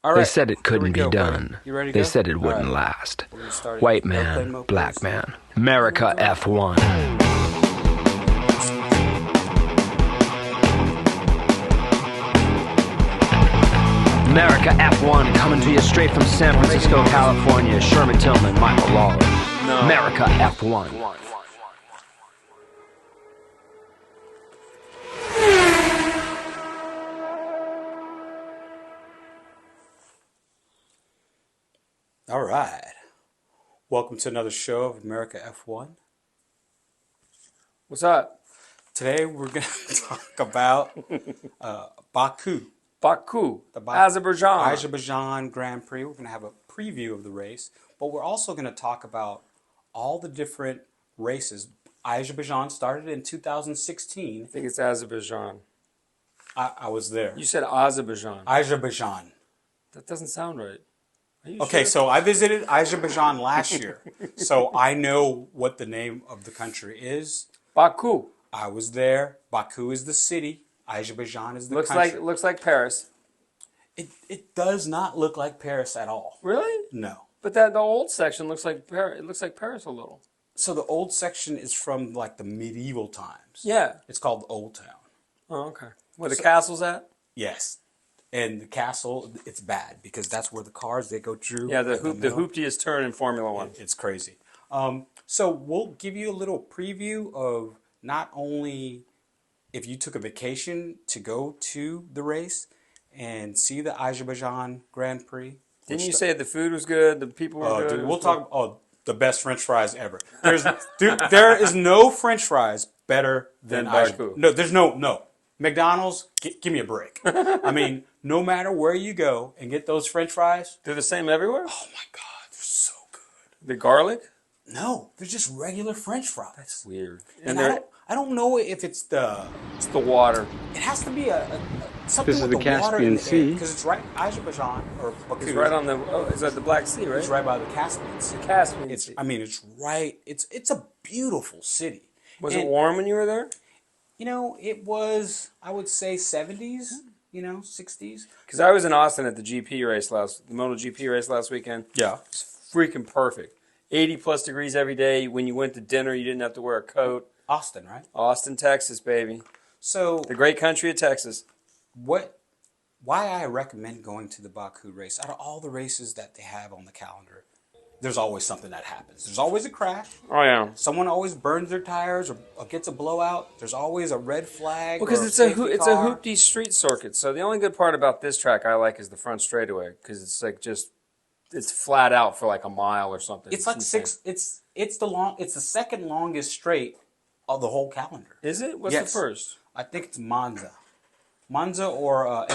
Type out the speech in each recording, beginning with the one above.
All They right. said it couldn't be Here we go, buddy. done. You ready to They go? said it All wouldn't right. last. We're gonna start it. White Airplane man, mode, black please. man. America F1. America F1 coming to you straight from San Francisco, California. Sherman Tillman, Michael Lawler. America F1. All right. Welcome to another show of America F1. What's up? Today we're going to talk about Baku, Azerbaijan. Azerbaijan Grand Prix. We're going to have a preview of the race, but we're also going to talk about all the different races. Azerbaijan started in 2016. I think it's Azerbaijan. I was there. You said Azerbaijan. Azerbaijan. That doesn't sound right. Are you Okay, sure? so I visited Azerbaijan last year, so I know what the name of the country is. Baku. I was there. Baku is the city. Azerbaijan is the country. Looks like Paris. It does not look like Paris at all. Really? No. But the old section looks like Paris. It looks like Paris a little. So the old section is from like the medieval times. Yeah. It's called the Old Town. Oh, okay. Where the castle's at? Yes. And the castle, it's bad because that's where the cars, they go through. Yeah, the in middle. hooptiest turn in Formula One. It's crazy. So we'll give you a little preview of not only if you took a vacation to go to the race and see the Azerbaijan Grand Prix. Didn't you say the food was good, the people were good? Dude, we'll talk. The best French fries ever. There is no French fries better than Baku. No, there's no. McDonald's, give me a break. I mean, no matter where you go and get those French fries. They're the same everywhere? Oh my God, they're so good. The garlic? No, they're just regular French fries. That's weird. And I don't know if it's the water. It has to be something This is with the the water Caspian in the Sea. because it's right Azerbaijan or Baku. It's right on the. Oh, is that the Black Sea, right? It's right by the Caspian Sea. The Caspian Sea. I mean, it's right. It's a beautiful city. Was it warm when you were there? You know, it was, I would say 70s, 60s. Because I was in Austin at the MotoGP race last weekend. Yeah. It's freaking perfect. 80 plus degrees every day. When you went to dinner, you didn't have to wear a coat. Austin, right? Austin, Texas, baby. So, The great country of Texas. why I recommend going to the Baku race, out of all the races that they have on the calendar, there's always something that happens. There's always a crash. Oh, yeah. Someone always burns their tires or gets a blowout. There's always a red flag. Because it's a hoopty street circuit. So the only good part about this track I like is the front straightaway. Because it's like it's flat out for like a mile or something. It's like insane. it's the second longest straight of the whole calendar. Is it? What's Yes. the first? I think it's Monza or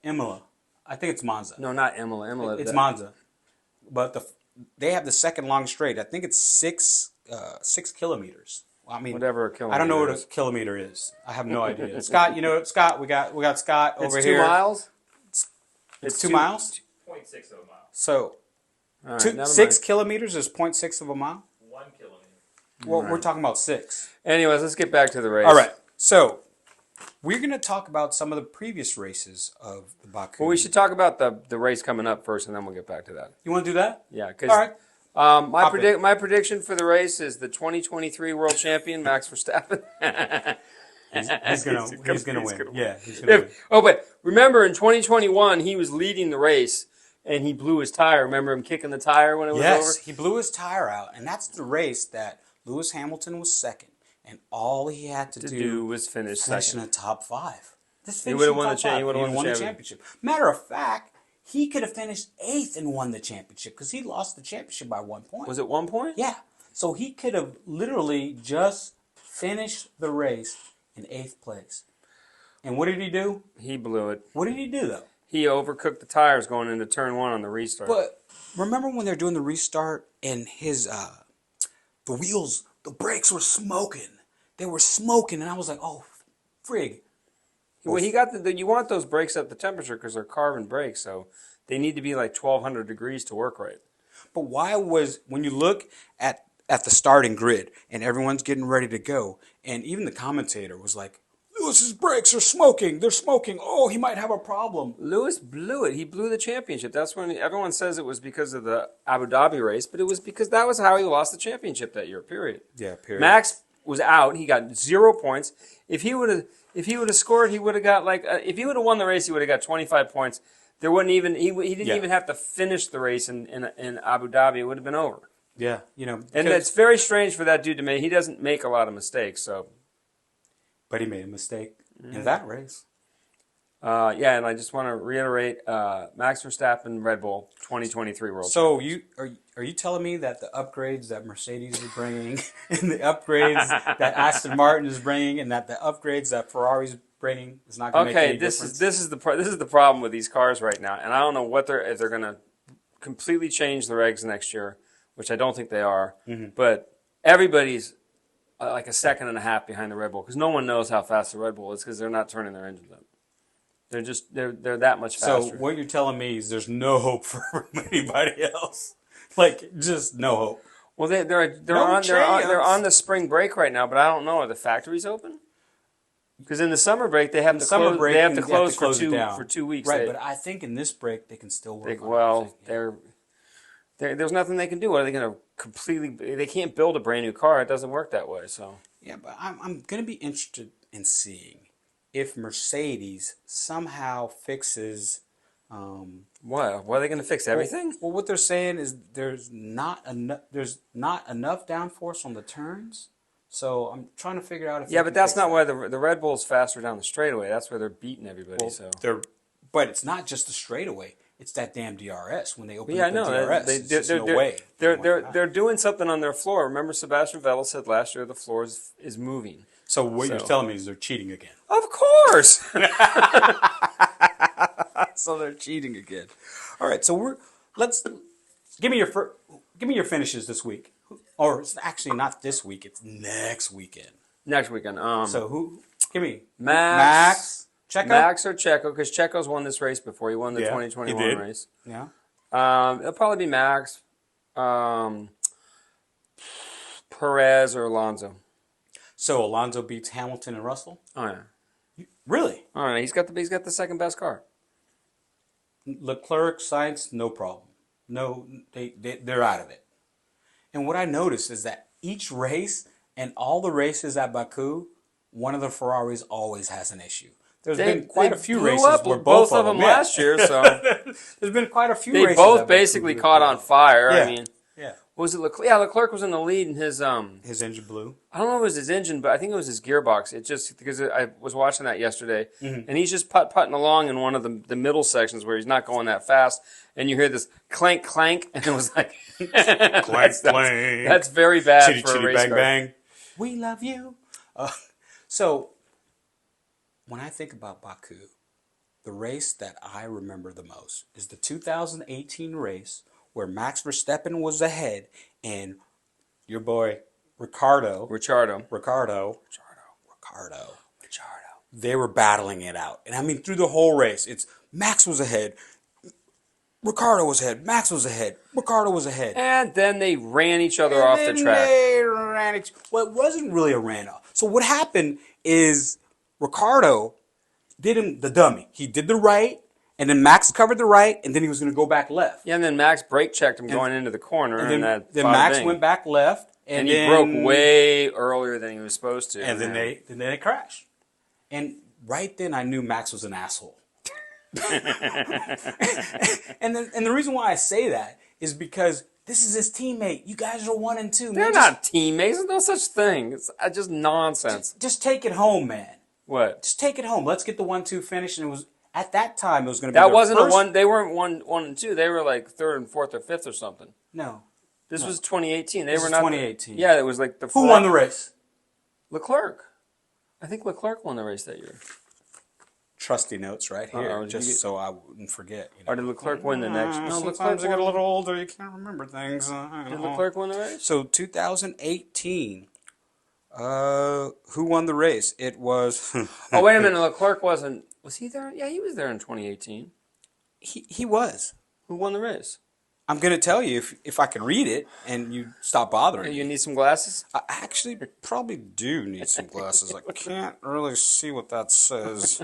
Imola. I think it's Monza. No, not Imola. It's Monza, but they have the second long straight. I think it's 6 kilometers. I mean, Whatever a kilometer I don't know what is. a kilometer is. I have no idea. Scott, Scott, we got Scott over It's here. 2 miles? It's 2 miles. 0.6 of a mile. So All right, never 6 mind. kilometers is 0.6 of a mile. 1 kilometer. Well, we're talking about 6. Anyways, let's get back to the race. All right. So we're going to talk about some of the previous races of the Baku. Well, we should talk about the race coming up first, and then we'll get back to that. You want to do that? Yeah, because All right. my prediction for the race is the 2023 world champion Max Verstappen. He's gonna win. gonna win. Yeah, he's gonna win. Oh, but remember in 2021 he was leading the race and he blew his tire. Remember him kicking the tire when it was Yes, over? he blew his tire out, and that's the race that Lewis Hamilton was second, and all he had to do was finish in second. the top 5. Just He finish would've in won top the cha- he five. would've He won the championship. Matter of fact, he could have finished 8th and won the championship because he lost the championship by 1 point. Was it 1 point? Yeah. So he could have literally just finished the race in 8th place. And what did he do? He blew it. What did he do, though? He overcooked the tires going into turn 1 on the restart. But remember when they're doing the restart and his the wheels, the brakes were smoking. They were smoking, and I was like, oh, frig. Well, he got you want those brakes at the temperature because they're carbon brakes, so they need to be like 1,200 degrees to work right. But why was, when you look at the starting grid and everyone's getting ready to go, and even the commentator was like, Lewis's brakes are smoking. They're smoking. Oh, he might have a problem. Lewis blew it. He blew the championship. That's when everyone says it was because of the Abu Dhabi race, but it was because that was how he lost the championship that year. Period. Yeah, period. Max was out. He got 0 points. If he would have scored, he would have got if he would have won the race, he would have got 25 points. There wouldn't even he didn't even have to finish the race in Abu Dhabi. It would have been over. Yeah, And it's very strange for that dude to make. He doesn't make a lot of mistakes, so. But he made a mistake in that race. Yeah, and I just want to reiterate, Max Verstappen, Red Bull, 2023 World. So are you telling me that the upgrades that Mercedes is bringing, and the upgrades that Aston Martin is bringing, and that the upgrades that Ferrari's bringing is not going to make any difference? This is the problem with these cars right now, and I don't know if they're going to completely change the regs next year, which I don't think they are. Mm-hmm. But everybody's like a second and a half behind the Red Bull because no one knows how fast the Red Bull is because they're not turning their engines up. They're that much faster. So what you're telling me is there's no hope for anybody else, like just no hope. Well, they're on the spring break right now, but I don't know. Are the factories open? Because in the summer break they have to close for 2 weeks. Right, but I think in this break they can still work. There's nothing they can do. Are they going to completely? They can't build a brand new car. It doesn't work that way. So yeah, but I'm going to be interested in seeing if Mercedes somehow fixes. What? What are they going to fix? Everything? Well, what they're saying is there's not enough downforce on the turns. So I'm trying to figure out if but that's not why the Red Bull's faster down the straightaway. That's where they're beating everybody. But it's not just the straightaway. It's that damn DRS. When they open the DRS, there's no way. They're doing something on their floor. Remember, Sebastian Vettel said last year the floor is moving. So what you're telling me is they're cheating again? Of course. So they're cheating again. All right. So give me your finishes this week, or it's actually not this week. It's next weekend. Next weekend. So who? Give me Max. Checo? Max or Checo, because Checo's won this race before. He won the 2021 race. Yeah. It'll probably be Max, Perez, or Alonso. So Alonso beats Hamilton and Russell? Oh yeah. Really? Oh yeah. He's got the second best car. Leclerc, Sainz, no problem. No, they're out of it. And what I noticed is that each race and all the races at Baku, one of the Ferraris always has an issue. There's been quite a few races where both of them last year. So there's been quite a few. They races both basically caught on fire. Yeah. I mean, yeah. Was it Leclerc? Yeah, Leclerc was in the lead in his engine blew. I don't know if it was his engine, but I think it was his gearbox. It just because I was watching that yesterday, and he's just putting along in one of the middle sections where he's not going that fast, and you hear this clank clank, and it was like clank clank. That's very bad chitty, for chitty, a race bang car. bang. We love you. So when I think about Baku, the race that I remember the most is the 2018 race where Max Verstappen was ahead and your boy Ricciardo, they were battling it out. And I mean, through the whole race, it's Max was ahead, Ricciardo was ahead, Max was ahead, Ricciardo was ahead. And then they ran each other off the track. Well, it wasn't really a ran off. So what happened is Ricciardo did him the dummy. He did the right, and then Max covered the right, and then he was going to go back left. Yeah, and then Max brake checked him going into the corner. And then Max went back left. And he broke way earlier than he was supposed to. And then they crashed. And right then I knew Max was an asshole. and the reason why I say that is because this is his teammate. You guys are 1 and 2. They're not teammates. There's no such thing. It's just nonsense. Just take it home, man. What? Just take it home. Let's get the 1-2 finish. And it was at that time it was going to be. That wasn't a one. They weren't 1 and 2. They were like 3rd and 4th or 5th or something. No. This was 2018. This was 2018. Yeah, it was like the. Who won the race? Leclerc. I think Leclerc won the race that year. Trusty notes right here, so I wouldn't forget. Or did Leclerc win the next? No, sometimes I get a little older. You can't remember things. Did Leclerc win the race? So 2018. Who won the race? It was. Oh wait a minute. Leclerc wasn't. Was he there? Yeah, he was there in 2018. He was. Who won the race? I'm going to tell you if I could read it and you stop bothering You me. need some glasses? I actually probably do need some glasses. I can't really see what that says.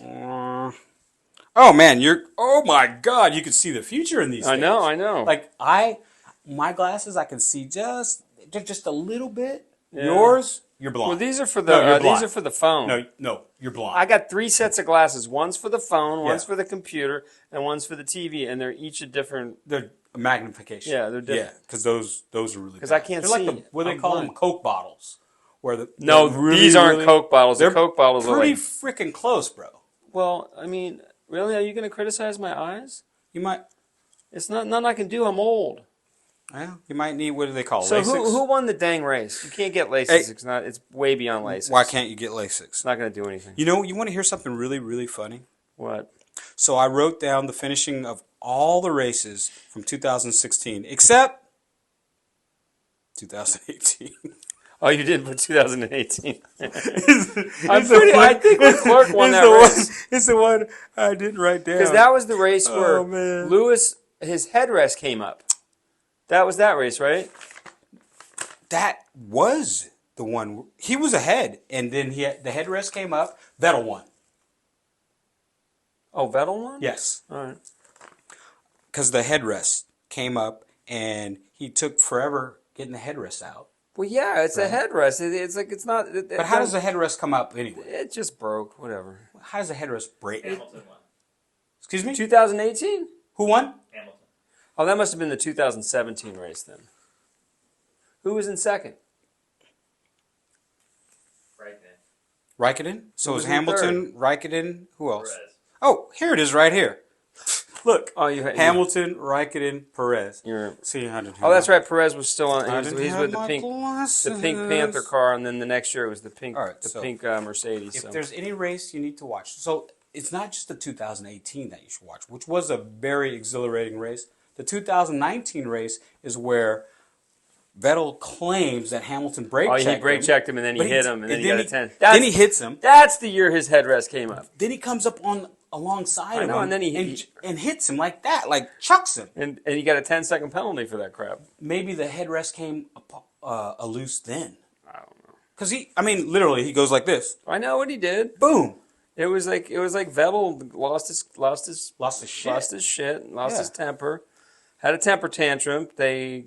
Oh man, oh my God, you can see the future in these things. I know. Like my glasses, I can see just a little bit. Yeah. Yours, you're blind. Well, these are for No, you're the blind. these are for the phone. No, you're blind. I got 3 sets of glasses. One's for the phone, one's Yeah. for the computer, and one's for the TV, and they're each a different. They're magnification. Yeah, they're different. Yeah, because those are really. Because bad. I can't They're see. like what do they I'm call blind. them? Coke bottles. No, these aren't Coke bottles. The They're Coke bottles are pretty like. freaking close, bro. Well, I mean, really, are you going to criticize my eyes? You might. It's nothing I can do. I'm old. Yeah, you might need what do they call So LASIK? who won the dang race? You can't get LASIK. Hey. It's way beyond LASIK. Why can't you get LASIK? It's not going to do anything. You know, you want to hear something really, really funny? What? So I wrote down the finishing of all the races from 2016, except 2018. Oh, you did put 2018. I think Leclerc won that race. It's the one I didn't write down. Because that was the race where Oh, man. Lewis, his headrest came up. That was that race, right? That was the one. He was ahead, and then the headrest came up. Vettel won. Oh, Vettel won? Yes. All right. Because the headrest came up, and he took forever getting the headrest out. Well, yeah, it's a headrest. It's like it's not. But how does the headrest come up anyway? It just broke. Whatever. How does the headrest break? Hamilton won. Excuse me? 2018? Who won? Hamilton. Oh, that must have been the 2017 race then. Who was in second? Raikkonen. So it was was in Hamilton, Raikkonen, who else? Perez. Oh, here it is right here. Look. Oh, you Hamilton, Raikkonen, Perez. You're, See, I didn't have oh, that's my- right. Perez was still on. I He's didn't have with my the glasses. Pink Panther car, and then the next year it was the pink, All right, so Mercedes. If So. there's any race you need to watch, so it's not just the 2018 that you should watch, which was a very exhilarating race. The 2019 race is where Vettel claims that Hamilton brake checked him. He brake checked him, and then he but hit him, and then he got a 10. Then he hits him. That's the year his headrest came up. Then he comes up alongside I of know, him and then he and hits him like that, like chucks him. And he got a 10-second penalty for that crap. Maybe the headrest came loose then. I don't know. Because literally, he goes like this. I know what he did. Boom. It was like Vettel lost his shit, lost Yeah. his temper, had a temper tantrum. They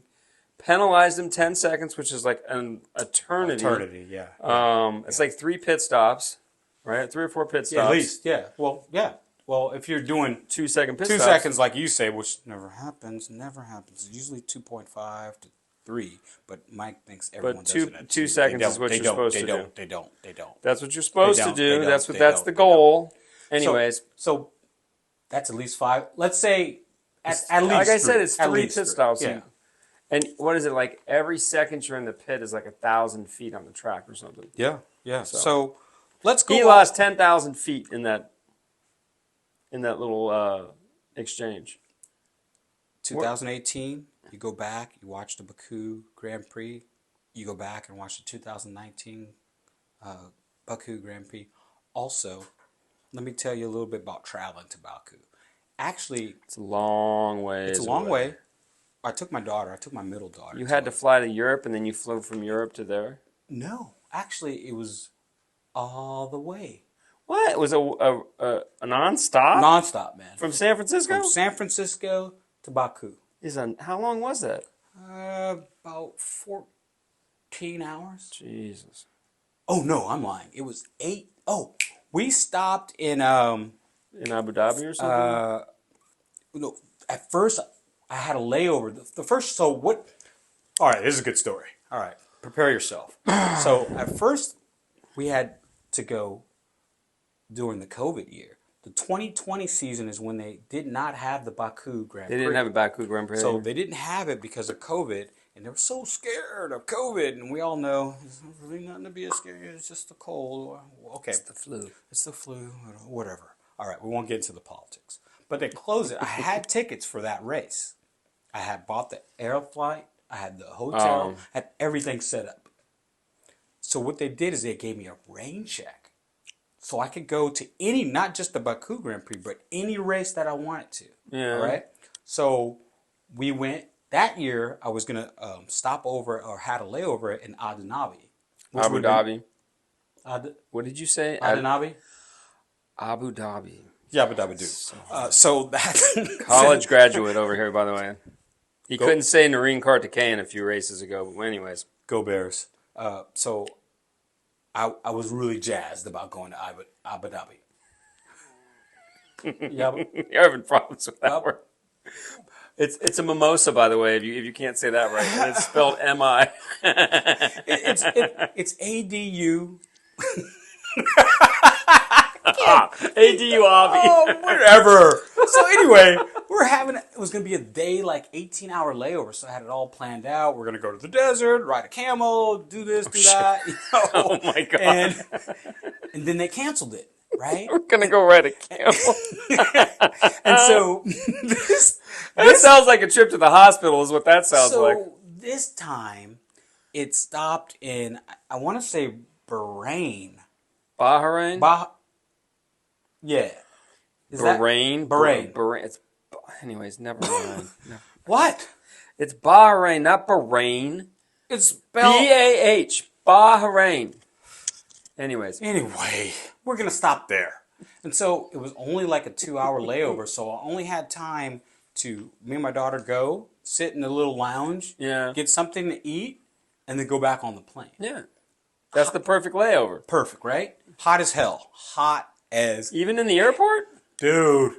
penalized him 10 seconds, which is like an eternity. Eternity, yeah. It's like 3 pit stops, right? 3 or 4 pit stops. Yeah, at least, yeah. Well, yeah. Well, if you're doing 2-second pit 2 stops. seconds, like you say, which never happens. It's usually 2.5 to 3, but Mike thinks everyone does it at 2 2. seconds They is what don't, you're supposed to do. They don't. That's what you're supposed to don't, do. they That's don't, that's they the don't, goal. Anyways, So that's at least 5. Let's say at least like I said, 3. it's At 3 least pit 3. stops. Yeah. And what is it like? Every second you're in the pit is like 1,000 feet on the track or something. Yeah. So let's go. He lost 10,000 feet in that little exchange. 2018, you go back, you watch the Baku Grand Prix, you go back and watch the 2019 Baku Grand Prix. Also, let me tell you a little bit about traveling to Baku. Actually, It's a long way. it's a long way. I took my middle daughter. You had to fly to Europe, and then you flew from Europe to there. No, actually, it was all the way. What? It was a non-stop Non-stop, man. from San Francisco. From San Francisco to Baku. How long was that? About 14 hours. Jesus. Oh, no, I'm lying. It was 8. Oh, we stopped in, In Abu Dhabi or something? no, at first I had a layover. The first, so what? All right, this is a good story. All right, prepare yourself. So at first we had to go during the COVID year. The 2020 season is when they did not have the Baku Grand Prix. They didn't have a Baku Grand Prix. So they didn't have it because of COVID, and they were so scared of COVID. And we all know there's really nothing to be scared. It's just the cold. Okay, It's the flu. it's the flu, whatever. All right, we won't get into the politics. But they closed it. I had tickets for that race. I had bought the air flight. I had the hotel. Had everything set up. So what they did is they gave me a rain check. So I could go to any, not just the Baku Grand Prix, but any race that I wanted to. Yeah. All right? So we went that year. I was gonna stop over or had a layover in Abu Dhabi. Abu Dhabi. Abu What did you say? Dhabi. Abu Dhabi. Yeah, Abu Dhabi. So that College graduate over here, by the way. He Go- couldn't say Noreen Kartikeyan a few races ago. But anyways, Go Bears. So I was really jazzed about going to Abu Dhabi. Yeah, you're having problems with that word. It's a mimosa, by the way. If you can't say that right, and it's spelled M-I. it's ADU. ADU Avi. Oh, whatever. So anyway, it was going to be a day, like 18-hour layover. So I had it all planned out. We're going to go to the desert, ride a camel, do this, do that. You know? Oh my God. And then they canceled it, right? We're going to go ride a camel. And so That sounds like a trip to the hospital is what that sounds like. So this time it stopped in, I want to say Bahrain. Bahrain? Yeah. Is Bahrain? Bahrain. Bahrain. Anyways, never mind. What? It's Bahrain, not Bahrain. It's spelled B-A-H. Bahrain. Anyways. Anyway, we're going to stop there. And so it was only like a 2-hour layover, so I only had time to, me and my daughter go, sit in the little lounge, get something to eat, and then go back on the plane. Yeah. That's the perfect layover. Perfect, right? Hot as hell. Hot as... Even in the airport? Dude.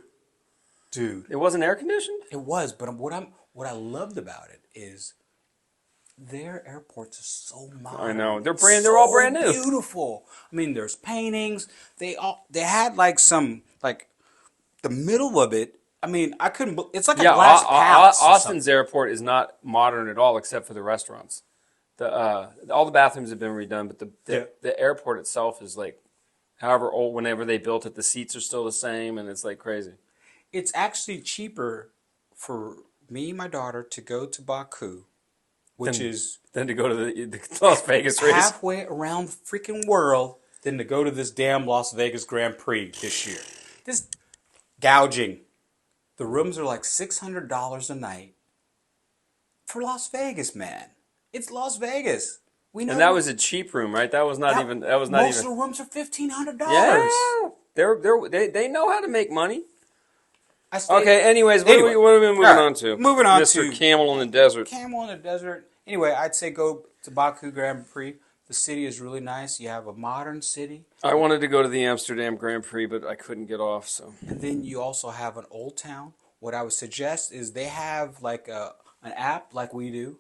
It wasn't air conditioned? It was, but what I loved about it is their airports are so modern. I know. They're all brand new. Beautiful. I mean, there's paintings. They had like some, like the middle of it. I mean, I couldn't. It's like a glass palace. Austin's airport is not modern at all, except for the restaurants. All the bathrooms have been redone, but the airport itself is like, however old. Whenever they built it, the seats are still the same, and it's like crazy. It's actually cheaper for me and my daughter to go to Baku, which is than to go to the Las Vegas race. Halfway around the freaking world than to go to this damn Las Vegas Grand Prix this year. This gouging. The rooms are like $600 a night for Las Vegas, man. It's Las Vegas. We know. And that was a cheap room, right? That was not even. Most of the rooms are $1,500. Yeah, they know how to make money. Okay. Anyways, what are we moving on to? Moving on Mr. to Camel in the Desert. Camel in the Desert. Anyway, I'd say go to Baku Grand Prix. The city is really nice. You have a modern city. I wanted to go to the Amsterdam Grand Prix, but I couldn't get off. So. And then you also have an old town. What I would suggest is they have like an app like we do,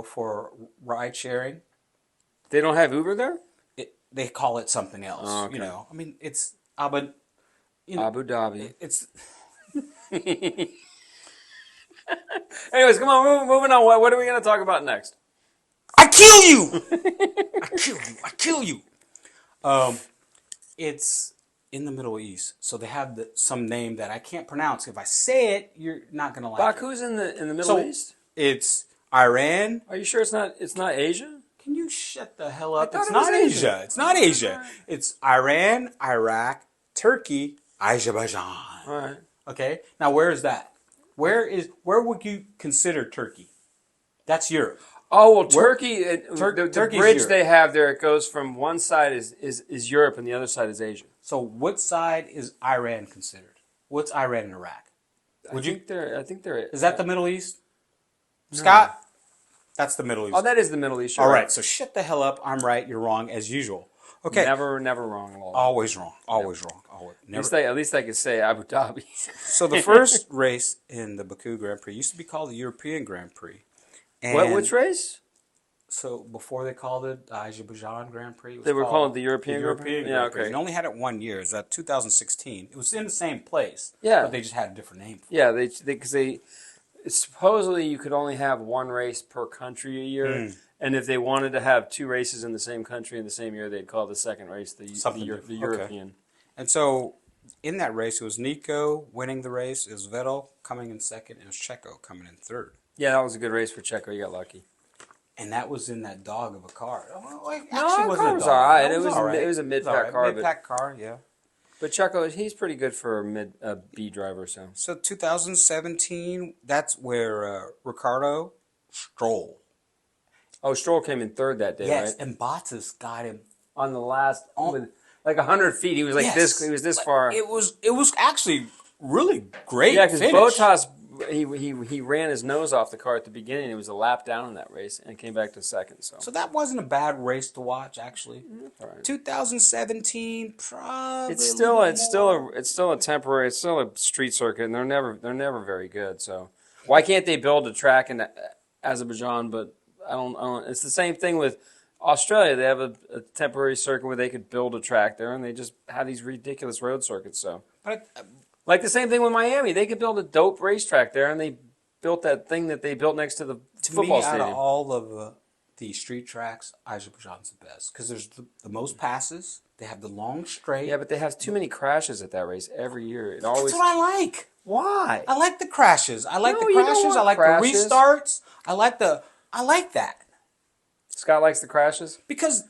for ride sharing. They don't have Uber there? They call it something else. Oh, okay. I mean, it's Abu Dhabi. It's. Anyways, come on, moving on. What are we going to talk about next? I kill you! I kill you! It's in the Middle East, so they have some name that I can't pronounce. If I say it, you're not going to like it. Baku's in the Middle East? It's Iran. Are you sure it's not Asia? Can you shut the hell up? It's not Asia. It's not Asia. It's Iran, Iraq, Turkey, Azerbaijan. All right. Okay. Now, where is that? Where would you consider Turkey? That's Europe. Oh well, Turkey. The Turkey's bridge Europe. they have there, it goes from one side is Europe and the other side is Asia. So, what side is Iran considered? What's Iran and Iraq? I think they're. Is that the Middle East? No. Scott, that's the Middle East. Oh, that is the Middle East. All right. So shut the hell up. I'm right. You're wrong as usual. Okay. Never wrong at all. Always wrong. Always wrong. Always. Never. At least I could say Abu Dhabi. So the first race in the Baku Grand Prix used to be called the European Grand Prix. And which race? So before they called it the Azerbaijan Grand Prix, they were calling it the European Grand Prix. Yeah, okay. It only had it 1 year. It was 2016. It was in the same place. Yeah, but they just had a different name. Yeah, because supposedly you could only have one race per country a year, and if they wanted to have two races in the same country in the same year, they'd call the second race the European. Okay. And so in that race, it was Nico winning the race. It was Vettel coming in second. It was Checo coming in third. Yeah, that was a good race for Checo. You got lucky. And that was in that dog of a car. Well, the car was all right. It was a mid-pack car. Mid-pack car, yeah. But Checo, he's pretty good for a B driver. So 2017, that's where Ricardo Stroll. Oh, Stroll came in third that day, Yes, right? and Bottas got him On the last, with like 100 feet, he was like this. He was this far. It was actually really great. Yeah, because finish. Bottas, he ran his nose off the car at the beginning. It was a lap down in that race and came back to second. So that wasn't a bad race to watch, actually. All right. 2017, probably. It's still a temporary. It's still a street circuit, and they're never very good. So why can't they build a track in Azerbaijan? But I don't. It's the same thing with Australia. They have a temporary circuit where they could build a track there, and they just have these ridiculous road circuits. So, But like the same thing with Miami, they could build a dope racetrack there, and they built that thing that they built next to the football out stadium. of all of the street tracks, Azerbaijan's the best because there's the most passes. They have the long straight. Yeah, but they have too many crashes at that race every year. It always. That's what I like. Why? I like the crashes. I like No, the you don't crashes. want I like crashes. the restarts. I like that. Scott likes the crashes. Because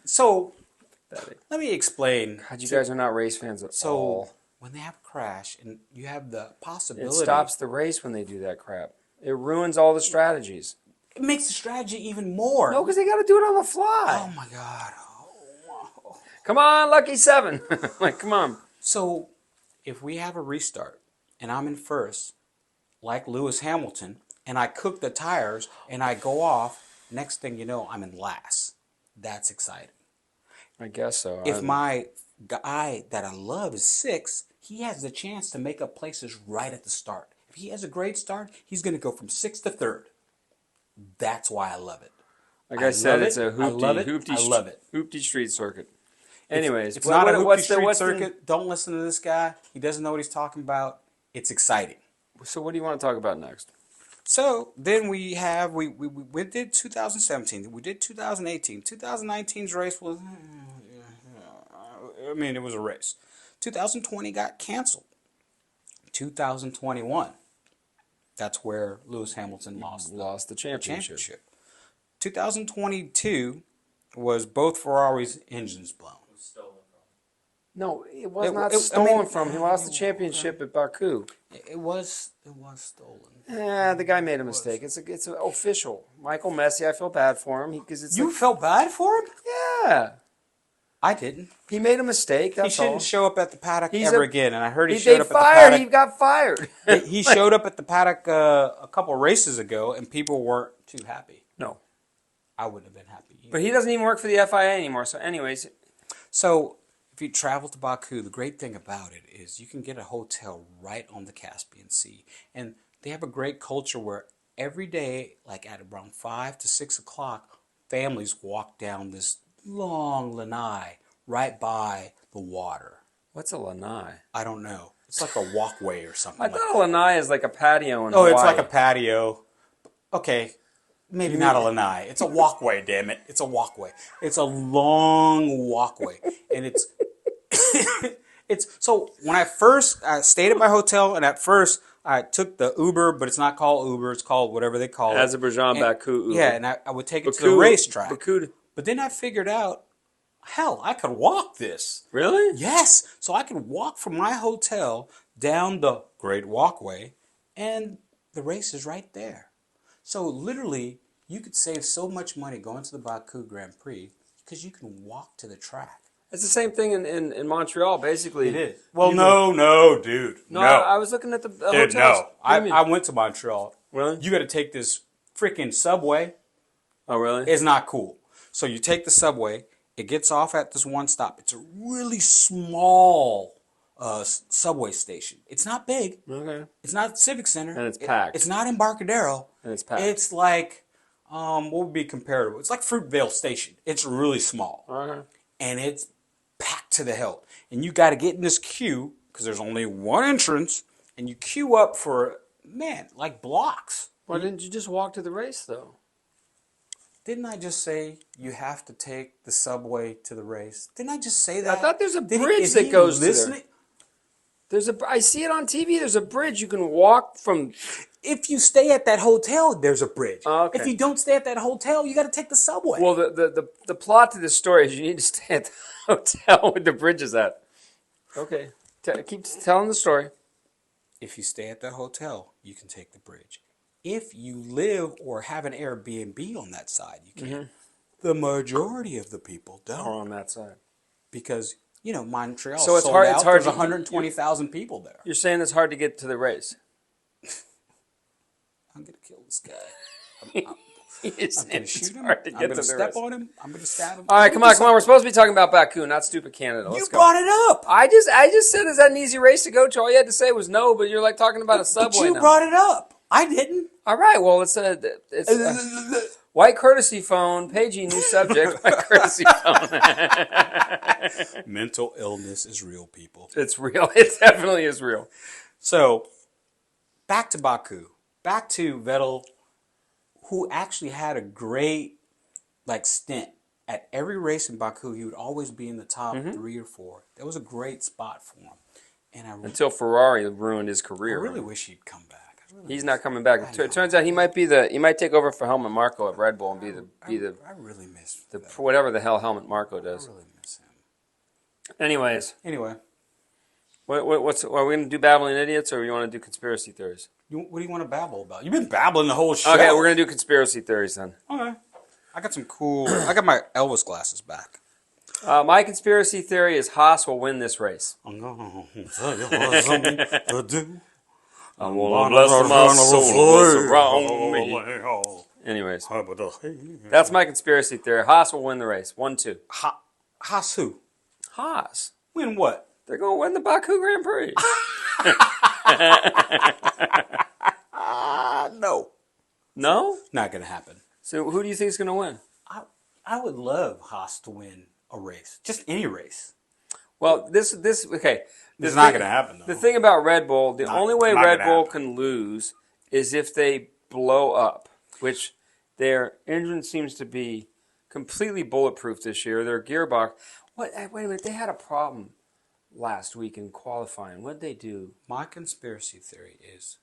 let me explain. God, you guys are not race fans at all. When they have a crash and you have the possibility, It stops the race when they do that crap. It ruins all the strategies. it makes the strategy even more. No, because they got to do it on the fly. Oh my God. Come on, Lucky 7. Like, come on. So if we have a restart and I'm in first, like Lewis Hamilton, and I cook the tires and I go off, next thing you know, I'm in last. That's exciting. I guess so. If my guy that I love is 6, he has the chance to make up places right at the start. If he has a great start, he's going to go from 6th to 3rd. That's why I love it. Like I said, it's a I love it. hoopty, I love it. hoopty street circuit. Anyways, It's not a hoopty street circuit. Don't listen to this guy. He doesn't know what he's talking about. It's exciting. So what do you want to talk about next? So then we did 2017. We did 2018. 2019's race was, I mean, it was a race. 2020 got canceled. 2021, that's where Lewis Hamilton lost the championship. 2022 was both Ferraris' engines blown. No, it was not stolen from him. He lost the championship at Baku. It was stolen. Yeah, the guy made a mistake. It's official. Michael Messi, I feel bad for him because it's You felt bad for him? yeah. I didn't. He made a mistake. He That's all. shouldn't show up at the paddock He's ever a- again. And I heard he They showed up at the fired. paddock. He got fired. He showed up at the paddock a couple races ago, and people weren't too happy. No, I wouldn't have been happy either. but he doesn't even work for the FIA anymore. So, anyways, So, if you travel to Baku, the great thing about it is you can get a hotel right on the Caspian Sea. And they have a great culture where every day, like at around 5 to 6 o'clock, families walk down this long lanai right by the water. what's a lanai? I don't know. It's like a walkway or something. I thought a lanai is like a patio in Oh, Hawaii. it's like a patio. Okay, maybe not a lanai. It's a walkway, damn it. It's a walkway. It's a long walkway. And it's so when I first stayed at my hotel, and at first I took the Uber, but it's not called Uber. It's called whatever they call it. Azerbaijan Baku. Yeah, and I would take it to the racetrack. Baku. But then I figured out, hell, I could walk this. Really? Yes. So I could walk from my hotel down the Great Walkway, and the race is right there. So literally, you could save so much money going to the Baku Grand Prix because you can walk to the track. It's the same thing in Montreal, basically. It is. Well, no, dude. No, I was looking at the hotels. Dude, no. What do you mean? I went to Montreal. Really? You got to take this freaking subway. Oh, really? It's not cool. So you take the subway. It gets off at this one stop. It's a really small subway station. It's not big. Okay. It's not Civic Center. And it's packed. It's not Embarcadero. And it's packed. It's like, what would be comparable? It's like Fruitvale Station. It's really small. Okay. And it's packed to the hilt. And you got to get in this queue because there's only one entrance. And you queue up for, man, like blocks. Why didn't you just walk to the race, though? Didn't I just say you have to take the subway to the race? Didn't I just say that? I thought there's a Did he- bridge is that he goes to listening? there. I see it on TV. There's a bridge you can walk from. If you stay at that hotel, there's a bridge. Oh, okay. If you don't stay at that hotel, you got to take the subway. Well, the plot to this story is you need to stay at the hotel with the bridges at. Okay. Keep telling the story. If you stay at the hotel, you can take the bridge. If you live or have an Airbnb on that side, you can. Mm-hmm. The majority of the people don't. Or on that side. Because, Montreal So it's sold hard. out. It's hard. There's 120,000 people there. You're saying it's hard to get to the race. I'm going to kill this guy. I'm going to shoot him. Hard to I'm get going to to the step race. on him. I'm going to stab him. All right, come on. We're supposed to be talking about Baku, not stupid Canada. Let's You go. brought it up. I just said, is that an easy race to go to? All you had to say was no, but you're like talking about a subway But you now. brought it up. I didn't. All right, well, it's a white courtesy phone. Pagey, new subject. White courtesy phone. Mental illness is real, people. It's real. It definitely is real. So, back to Baku. Back to Vettel, who actually had a great stint. At every race in Baku, he would always be in the top 3 or 4. That was a great spot for him. And Until Ferrari ruined his career. I really wish he'd come back. He's not coming back. It turns out he might take over for Helmut Marko at Red Bull and be the I really miss whatever the hell Helmut Marko does. I really miss him. Anyways, what are we going to do babbling idiots, or you want to do conspiracy theories? what do you want to babble about? You've been babbling the whole show. Okay, we're going to do conspiracy theories then. Okay. I got my Elvis glasses back. My conspiracy theory is Haas will win this race. I'm going to tell you something to do. I want to bless my soul what's around me. Anyways, that's my conspiracy theory. Haas will win the race. 1-2. Haas who? Haas. Win what? They're going to win the Baku Grand Prix. No. No? Not going to happen. So who do you think is going to win? I would love Haas to win a race. Just any race. Well, okay. It's not going to happen, though. The thing about Red Bull, the only way Red Bull can lose is if they blow up, which their engine seems to be completely bulletproof this year. Their gearbox. Wait a minute. They had a problem last week in qualifying. What did they do? My conspiracy theory is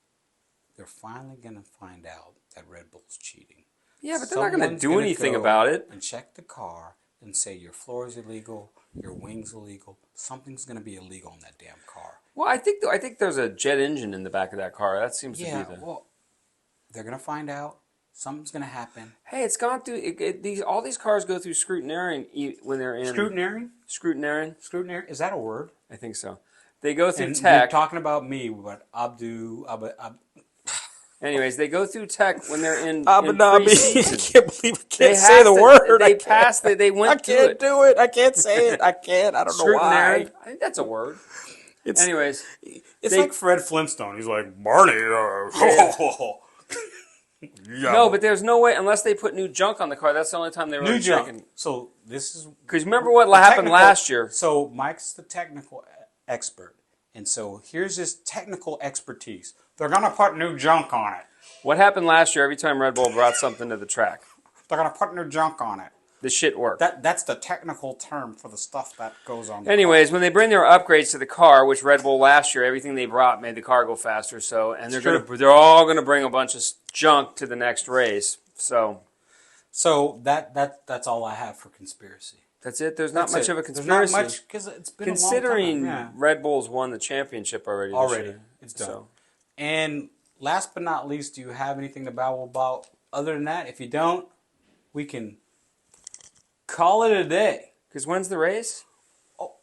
they're finally going to find out that Red Bull's cheating. Yeah, but they're not going to do anything about it. And check the car and say your floor is illegal, your wing's illegal. Something's going to be illegal in that damn car. Well, I think there's a jet engine in the back of that car. That seems to be the. Well, they're going to find out. Something's going to happen. Hey, it's gone through. All these cars go through scrutineering when they're in. Scrutineering? Scrutineering. Is that a word? I think so. They go through and tech. You're talking about me, but Anyways, they go through tech when they're in I can't believe I can't say the word. They passed it. They went through it. I can't do it. I can't say it. I can't. I don't know why. I think that's a word. Anyways. It's like Fred Flintstone. He's like, Barney. No, but there's no way, unless they put new junk on the car. That's the only time they were checking. So this is... Because remember what happened last year. So Mike's the technical expert. And so here's his technical expertise. They're going to put new junk on it. What happened last year every time Red Bull brought something to the track? They're going to put new junk on it. The shit worked. That's the technical term for the stuff that goes on. Anyways, when they bring their upgrades to the car, which Red Bull last year, everything they brought made the car go faster. So, and they're all going to bring a bunch of junk to the next race. So that's all I have for conspiracy. That's it. There's not much of a conspiracy. There's not much because it's been considering a long time. Red Bull's won the championship already. It's done. So. And last but not least, do you have anything to babble about? Other than that, if you don't, we can call it a day. Because when's the race? Oh,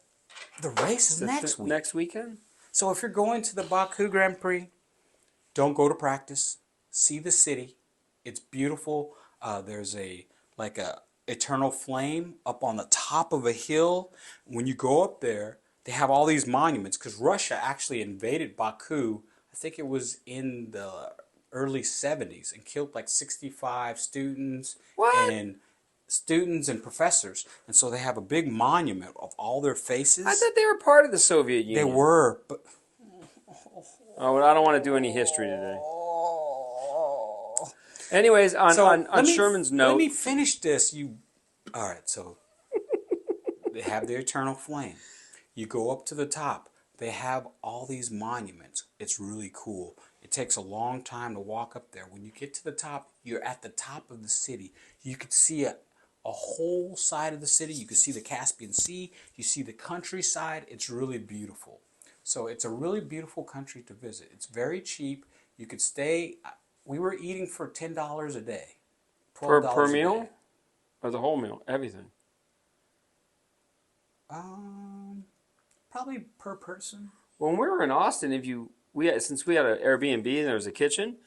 the race is next week. Next weekend? So if you're going to the Baku Grand Prix, don't go to practice. See the city. It's beautiful. There's a eternal flame up on the top of a hill. When you go up there, they have all these monuments because Russia actually invaded Baku. I think it was in the early 70s and killed like 65 students. What? And students and professors. And so they have a big monument of all their faces. I thought they were part of the Soviet Union. They were, but... Oh, well, I don't want to do any history today. Anyways, on Sherman's note... Let me finish this. All right, so they have the eternal flame. You go up to the top. They have all these monuments. It's really cool. It takes a long time to walk up there. When you get to the top, you're at the top of the city. You could see a whole side of the city. You can see the Caspian Sea. You see the countryside. It's really beautiful. So it's a really beautiful country to visit. It's very cheap. You could stay. We were eating for $10 a day, Per $12 a meal? day. Or the whole meal? Everything? Probably per person. When we were in Austin, since we had an Airbnb and there was a kitchen,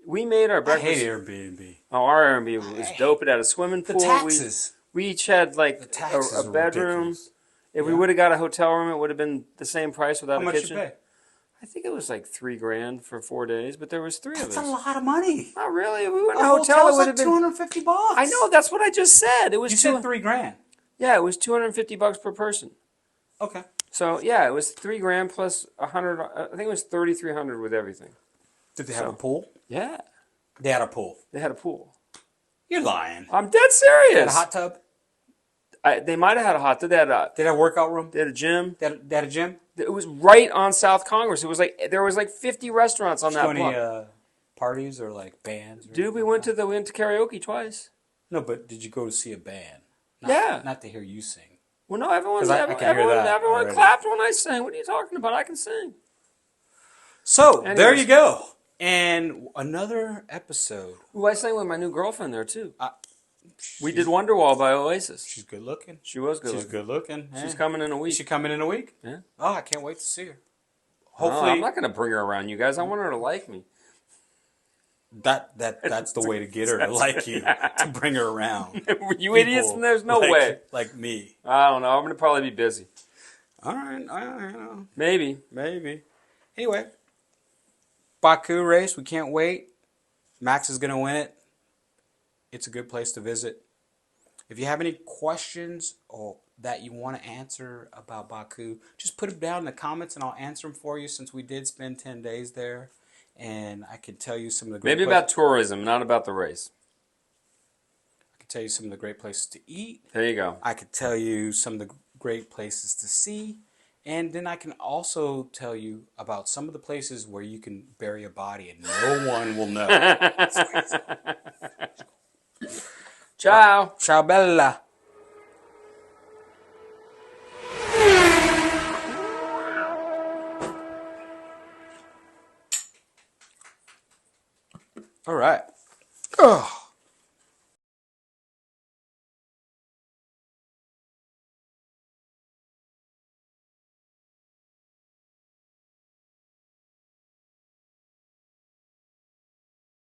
we made our I breakfast. hate Airbnb. Oh, our Airbnb was dope. It had a swimming The pool. taxes. We each had like The taxes a are bedroom. ridiculous. If we would have got a hotel room, it would have been the same price without How a much kitchen. you pay? I think it was like $3,000 for 4 days, but there was three That's of a us. lot of money. Not really. If we went A to a hotel, it would like have been $250. I know. That's what I just said. It was You said $3,000. Yeah, it was $250 per person. Okay. So yeah, it was $3,000 plus 100. I think it was 3,300 with everything. Did they have a pool? Yeah, They had a pool. they had a pool. You're lying. I'm dead serious. They had a hot tub. They might have had a hot tub. They had a They had a workout room. They had a gym. They had a gym. It was right on South Congress. It was like there was like 50 restaurants on Did you that go block. any parties or like bands? Or Dude, anything we like went that? to karaoke twice. No, but did you go to see a band? Yeah. Not to hear you sing. Well, no, everyone I can hear that already. clapped when I sang. What are you talking about? I can sing. So there Anyways. you go, and another episode. Ooh, I sang with my new girlfriend there too. We She's- did Wonderwall by Oasis. She's good looking. She was good. She's good looking. She's coming in a Is week. she coming in a week? Yeah. Oh, I can't wait to see her. Oh, Hopefully, I'm not going to bring her around, you guys. I want her to like me. that's the way to get her to like you, to bring her around. You idiots, People there's no like- way. Like me. I don't know. I'm going to probably be busy. All right. Maybe. Maybe. Anyway, Baku race. We can't wait. Max is going to win it. It's a good place to visit. If you have any questions or that you want to answer about Baku, just put them down in the comments and I'll answer them for you, since we did spend 10 days there. And I can tell you some of the great Maybe about tourism, not about the race. I can tell you some of the great places to eat. There you go. I could tell you some of the great places to see. And then I can also tell you about some of the places where you can bury a body and no one will know. Ciao. Ciao bella. All right. Oh.